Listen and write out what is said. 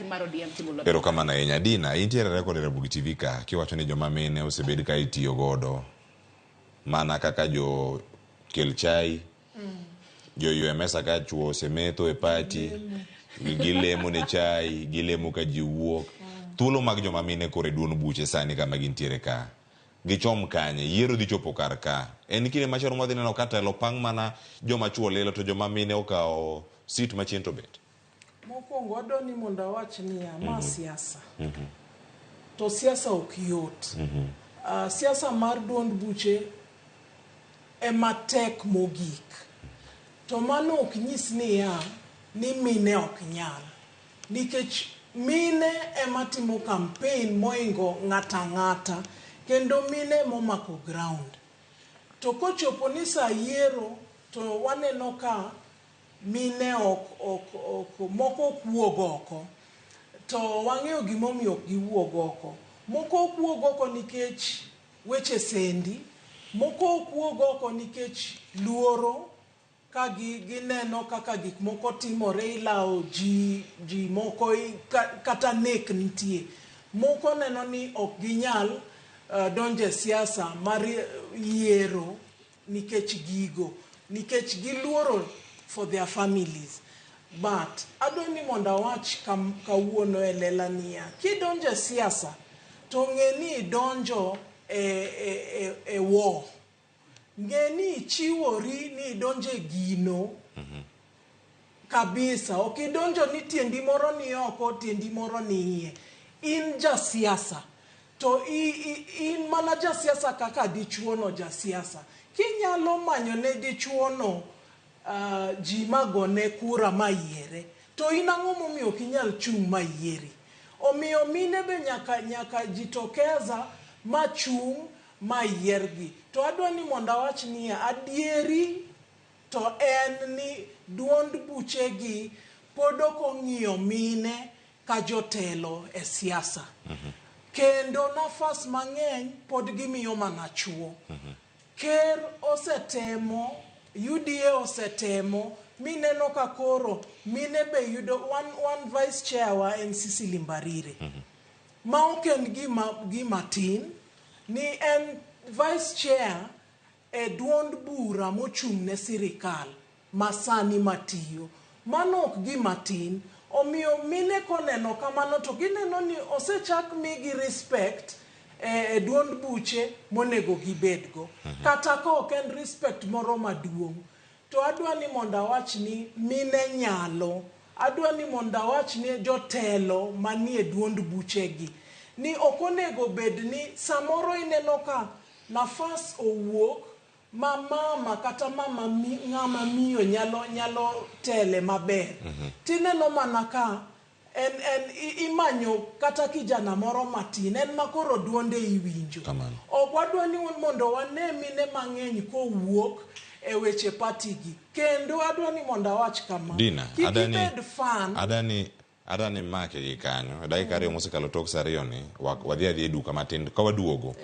mar ODM timo. Pero kamana enya Dina, intiere rekod e Ramogi TV ka kiwacho ni joma mine osebed ka itiyo godo mana kaka jo kel chai, jo UMS ka chuo semeto e pati, gilemo ne chai, gilemo ka ji wuok. Thuolo mag joma mine kore duon buche sani kama gintiere ka. Gichom kanye, yiero dhi chopo kar ka. En kile machoro madhi neno kata lopang mana joma chuo lelo to joma mine okao sit machien to bet. Mokwongo adoni mondo awach niya, ma siasa. To siasa ok yot. Siasa mar duond buche ematek mogik. To mano ok nyis niya ni mine ok nyal. Nikech mine ematimo campaign moingo ng'ata ng'ata kendo mine momako ground. To kochopo ni sa yiero to waneno ka mine moko kuog oko. To wang'eyo gimomiyo ok giwuog oko. Moko kuog oko nikech weche sendi, moko kuog oko nikech luoro ka gineno kaka gik moko timore, ilao ji moko kata nek nitie. Moko neno ni ok ginyal donje siasa mar yiero nikech gigo, nikech giluoro for their families. But adoni mondo awach kawuono e lela niya, kidonje siasa to ng'eni donjo e war. Ng'eni chiwori ni donje gino kabisa. Ok idonjo ni tiendi moro ni oko, tiendi moro ni iye. In ja siasa. To in mana ja siasa kaka dichuono ja siasa. Kinyalo manyo ne dichuono ji magone kura mayiere. To in ang'o momiyo kinyal chung mayieri. Omiyo mine be nyaka jitokeza machung mayiergi. To adwani mondo awach niya, adieri to en ni duond buchegi pod ok ong'iyo mine ka jotelo e siasa. Kendo nafas mang'eny pod gimiyo mana chuo. Ker osetemo, UDA osetemo, mineno ka koro mine be yudo one vice chair wa en Sisili Mbarire. Ma ok en gima tin ni en vice chair e duond bura mochung' ne sirikal masani matiyo. Mano ok gima tin. Omiyo mine koneno kamano to gineno ni osechak migi respect e duond buche monego gibedgo. Kata ka ok en respect moro maduong'. To adwani mondo awach ni mine nyalo. Adwani mondo awach ni jotelo manie duond buchegi. Ni ok onego bed ni samoro ineno ka nafas owuok ma mama kata ng'ama miyo nyalo tele maber. Tineno mana ka imanyo kata kijana moro matin, en makoro duonde iwinjo. Ok wadwani mondo wane mine mang'eny kowuok e weche patigi. Kendo adwani mondo awach kama. Dina, adani make gi kanyo. Dakika ariyo mosekalo tok sa ariyo ni wadhi e duka matin ka waduogo.